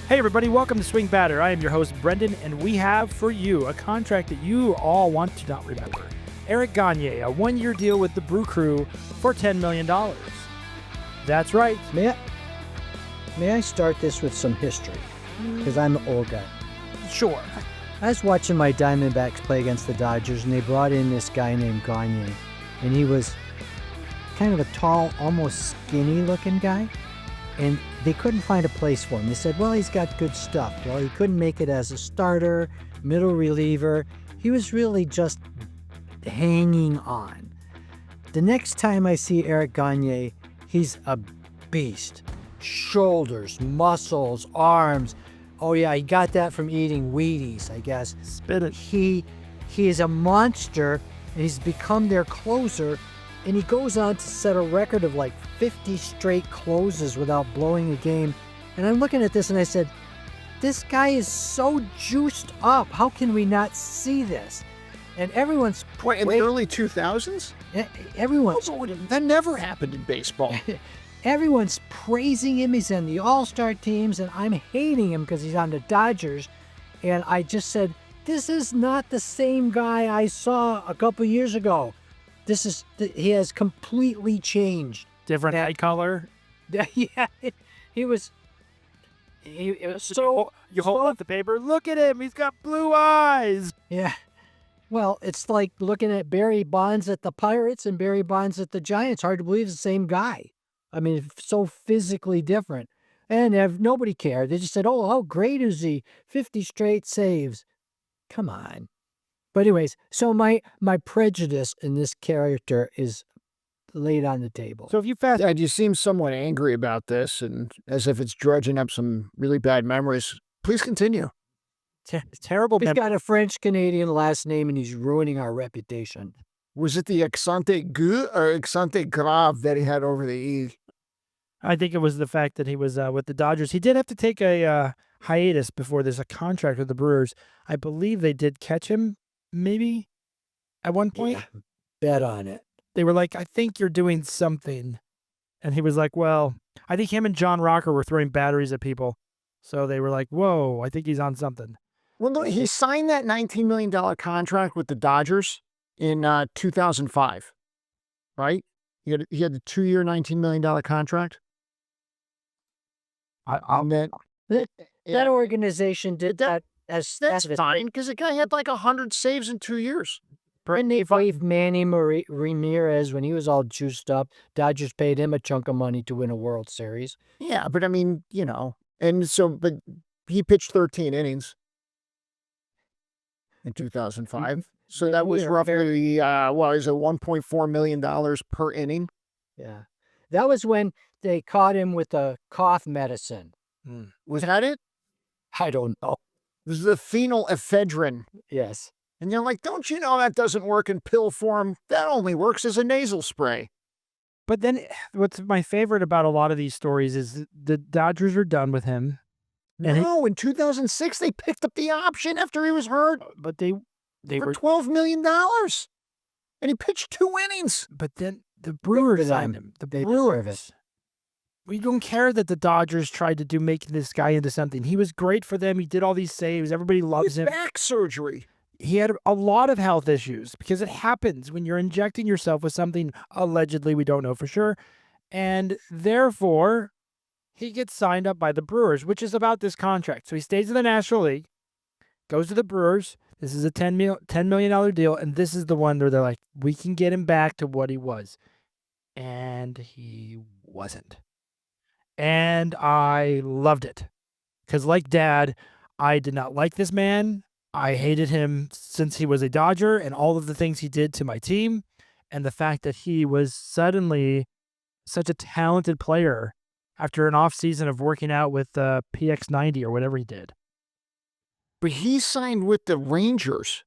Hey everybody, welcome to Swing Batter. I am your host Brendan, and we have for you a contract that you all want to not remember. Eric Gagne, a one-year deal with the Brew Crew for $10 million. That's right. May I start this with some history? Because I'm an old guy. Sure. I was watching my Diamondbacks play against the Dodgers, and they brought in this guy named Gagne, and he was kind of a tall, almost skinny-looking guy, and they couldn't find a place for him. They said, well, he's got good stuff. Well, he couldn't make it as a starter, middle reliever. He was really just hanging on. The next time I see Eric Gagne, he's a beast. Shoulders, muscles, arms. Oh yeah, he got that from eating Wheaties, I guess. Spinach. He is a monster, and he's become their closer, and he goes on to set a record of like 50 straight closes without blowing a game. And I'm looking at this and I said, this guy is so juiced up. How can we not see this? And everyone's... What, in the early 2000s? Everyone's... That never happened in baseball. Everyone's praising him. He's on the All-Star teams, and I'm hating him because he's on the Dodgers. And I just said, this is not the same guy I saw a couple years ago. He has completely changed. Different eye color. Yeah, he was so... You hold up the paper, look at him, he's got blue eyes. Yeah. Well, it's like looking at Barry Bonds at the Pirates and Barry Bonds at the Giants. Hard to believe it's the same guy. I mean, so physically different. And nobody cared. They just said, oh, how great is he? 50 straight saves. Come on. But anyways, so my prejudice in this character is laid on the table. So if you fast... Dad, you seem somewhat angry about this, and as if it's dredging up some really bad memories. Please continue. Terrible... He's got a French-Canadian last name, and he's ruining our reputation. Was it the accent aigu or accent grave that he had over the E? I think it was the fact that he was with the Dodgers. He did have to take a hiatus before there's a contract with the Brewers. I believe they did catch him, maybe, at one point. Yeah, bet on it. They were like, I think you're doing something. And he was like, well, I think him and John Rocker were throwing batteries at people. So they were like, whoa, I think he's on something. Well, no, he signed that $19 million contract with the Dodgers in 2005, right? He had the 2-year, $19 million contract. That organization did that as That's fine, because the guy had like 100 saves in 2 years. And they waived Manny Ramirez when he was all juiced up. Dodgers paid him a chunk of money to win a World Series. Yeah, but I mean, but he pitched 13 innings in 2005. So that was roughly, is it $1.4 million per inning? Yeah. That was when they caught him with a cough medicine. Was that it? I don't know. It was the phenylephrine. Yes. And you're like, don't you know that doesn't work in pill form? That only works as a nasal spray. But then what's my favorite about a lot of these stories is the Dodgers are done with him. No, in 2006, they picked up the option after he was hurt. But they for $12 million. And he pitched 2 innings. But then the Brewers signed him. The Brewers. We don't care that the Dodgers tried to make this guy into something. He was great for them. He did all these saves. Everybody loves him. Back surgery. He had a lot of health issues because it happens when you're injecting yourself with something allegedly we don't know for sure. And therefore, he gets signed up by the Brewers, which is about this contract. So he stays in the National League, goes to the Brewers. This is a $10 million deal, and this is the one where they're like, we can get him back to what he was. And he wasn't. And I loved it. Because like Dad, I did not like this man. I hated him since he was a Dodger and all of the things he did to my team. And the fact that he was suddenly such a talented player after an off season of working out with PX90 or whatever he did. But he signed with the Rangers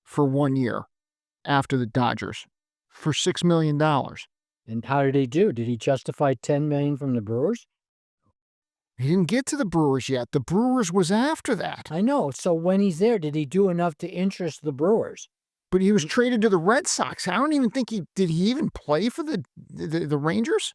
for 1 year after the Dodgers for $6 million. And how did he do? Did he justify $10 million from the Brewers? He didn't get to the Brewers yet. The Brewers was after that. I know. So when he's there, did he do enough to interest the Brewers? But he was traded to the Red Sox. I don't even think did he even play for the Rangers?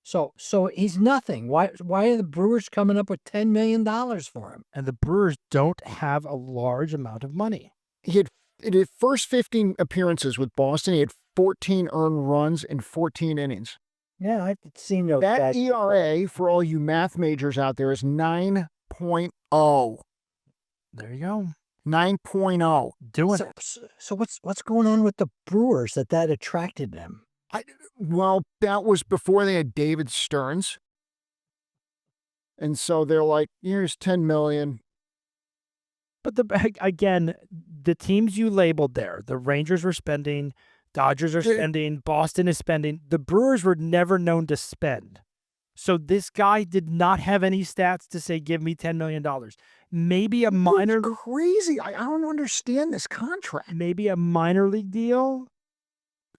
So he's nothing. Why are the Brewers coming up with $10 million for him? And the Brewers don't have a large amount of money. He had in his first 15 appearances with Boston, he had 14 earned runs in 14 innings. Yeah, I've seen those. That ERA, for all you math majors out there, is 9.0. There you go. 9.0. Doing So, it. so what's going on with the Brewers that attracted them? Well, that was before they had David Stearns. And so they're like, here's 10 million. But again, the teams you labeled there, the Rangers were spending, Dodgers are spending, Boston is spending. The Brewers were never known to spend. So this guy did not have any stats to say, give me $10 million. Maybe a minor... That's crazy. I don't understand this contract. Maybe a minor league deal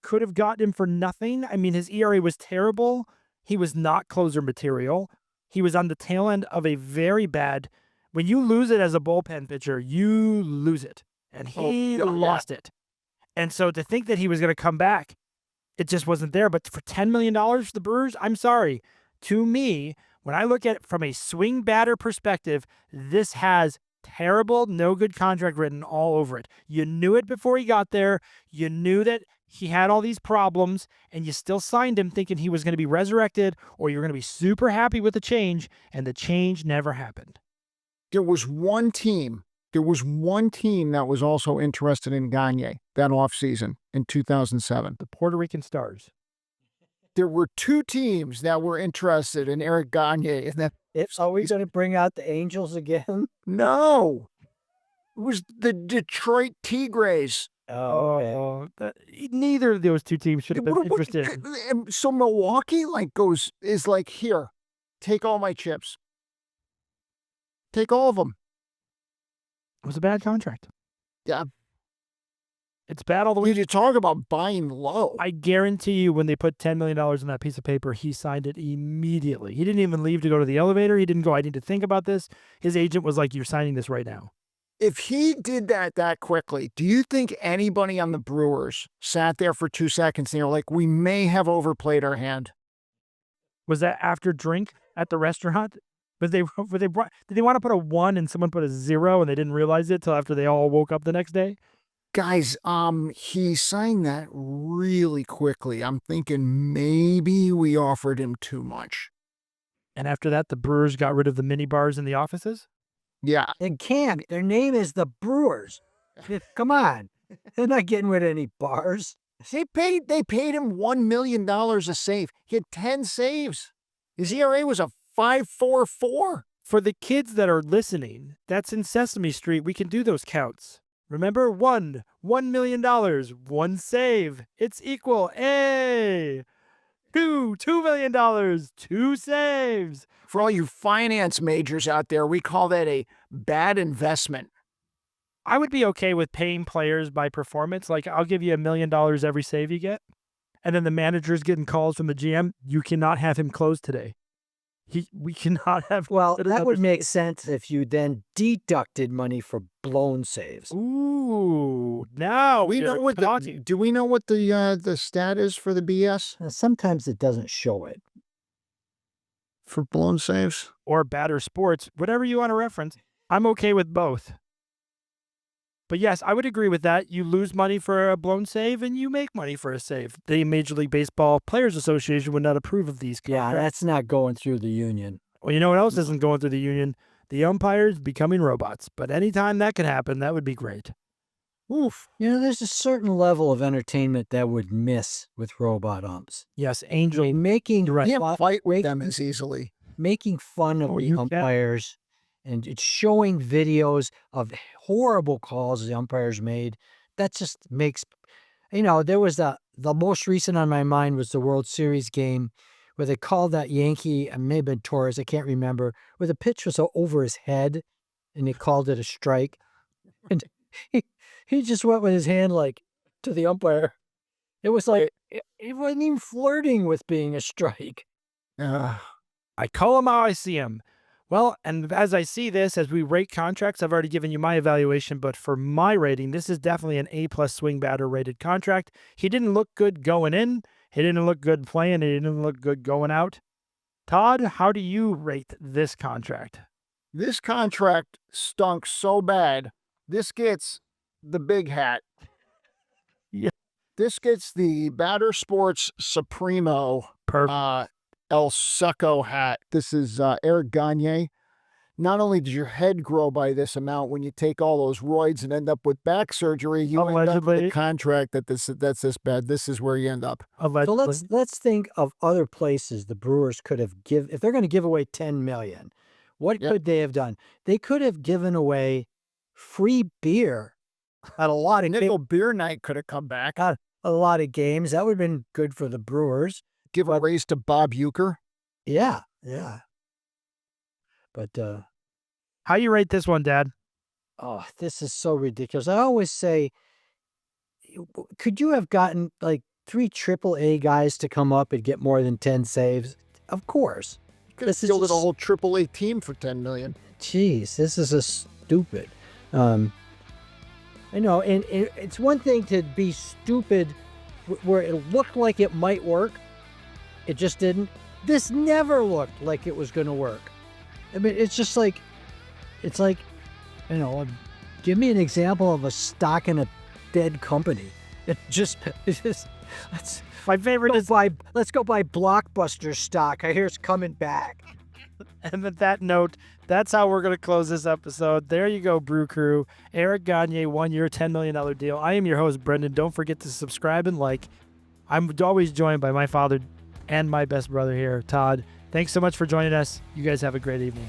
could have gotten him for nothing. I mean, his ERA was terrible. He was not closer material. He was on the tail end of a very bad... When you lose it as a bullpen pitcher, you lose it. And he lost it. And so to think that he was going to come back, it just wasn't there. But for $10 million for the Brewers, I'm sorry. To me, when I look at it from a swing batter perspective, this has terrible, no good contract written all over it. You knew it before he got there. You knew that he had all these problems, and you still signed him thinking he was going to be resurrected or you're going to be super happy with the change, and the change never happened. There was one team that was also interested in Gagne that offseason in 2007. The Puerto Rican Stars. There were two teams that were interested in Eric Gagne. Are we going to bring out the Angels again? No. It was the Detroit Tigres. Neither of those two teams should have been interested. So Milwaukee is like, here, take all my chips. Take all of them. It was a bad contract. Yeah. It's bad all the way. You talk about buying low. I guarantee you when they put $10 million on that piece of paper, he signed it immediately. He didn't even leave to go to the elevator. He didn't go, I need to think about this. His agent was like, you're signing this right now. If he did that quickly, do you think anybody on the Brewers sat there for 2 seconds and they were like, we may have overplayed our hand? Was that after drink at the restaurant? Did they want to put a 1 and someone put a 0 and they didn't realize it till after they all woke up the next day? Guys, he signed that really quickly. I'm thinking maybe we offered him too much. And after that, the Brewers got rid of the mini bars in the offices? Yeah. They can't. Their name is the Brewers. Come on. They're not getting rid of any bars. They paid him $1 million a save. He had 10 saves. His ERA was a 5.44. For the kids that are listening, that's in Sesame Street. We can do those counts. Remember? $1 million, 1 save. It's equal. $2 million, 2 saves. For all you finance majors out there, we call that a bad investment. I would be okay with paying players by performance. Like, I'll give you $1 million every save you get. And then the manager's getting calls from the GM. You cannot have him close today. We cannot have... Well, that would make sense if you then deducted money for blown saves. Ooh, now we know what do we know what the stat is for the BS? Sometimes it doesn't show it. For blown saves? Or BadderSports, whatever you want to reference. I'm okay with both. But yes, I would agree with that. You lose money for a blown save and you make money for a save. The Major League Baseball Players Association would not approve of these contracts. Yeah, that's not going through the union. Well, you know what else isn't going through the union? The umpires becoming robots. But anytime that could happen, that would be great. Oof. You know, there's a certain level of entertainment that would miss with robot umps. Yes, Angel. Making you can't fight with them as easily. Making fun of the umpires. And it's showing videos of horrible calls the umpires made. That just makes, there was the most recent on my mind was the World Series game where they called that Yankee, it may have been Torres, I can't remember, where the pitch was over his head and they called it a strike. And he just went with his hand to the umpire. It was like, he wasn't even flirting with being a strike. I call him how I see him. Well, and as I see this, as we rate contracts, I've already given you my evaluation, but for my rating, this is definitely an A+ swing batter rated contract. He didn't look good going in. He didn't look good playing. He didn't look good going out. Todd, how do you rate this contract? This contract stunk so bad. This gets the big hat. Yeah. This gets the BadderSports Supremo Perfect. El Succo hat. This is Eric Gagne. Not only does your head grow by this amount when you take all those roids and end up with back surgery, you end up with Allegedly. a contract that's this bad. This is where you end up. So let's think of other places the Brewers could have if they're going to give away $10 million. What Yep. could they have done? They could have given away free beer at a lot of Nickel Beer Night could have come back. a lot of games. That would have been good for the Brewers. Give a raise to Bob Uecker. Yeah. But How you rate this one, Dad? oh, this is so ridiculous. I always say, could you have gotten like 3 AAA guys to come up and get more than 10 saves? Of course. Could have fielded a whole AAA team for $10 million. Jeez, this is a stupid. I know, and it's one thing to be stupid where it looked like it might work. It just didn't. This never looked like it was going to work. I mean, it's just like, give me an example of a stock in a dead company. Let's My favorite is, let's go buy Blockbuster stock. I hear it's coming back. and with that note, that's how we're going to close this episode. There you go, Brew Crew. Eric Gagne, 1 year, $10 million deal. I am your host, Brendan. Don't forget to subscribe and like. I'm always joined by my father and my best brother here, Todd. Thanks so much for joining us. You guys have a great evening.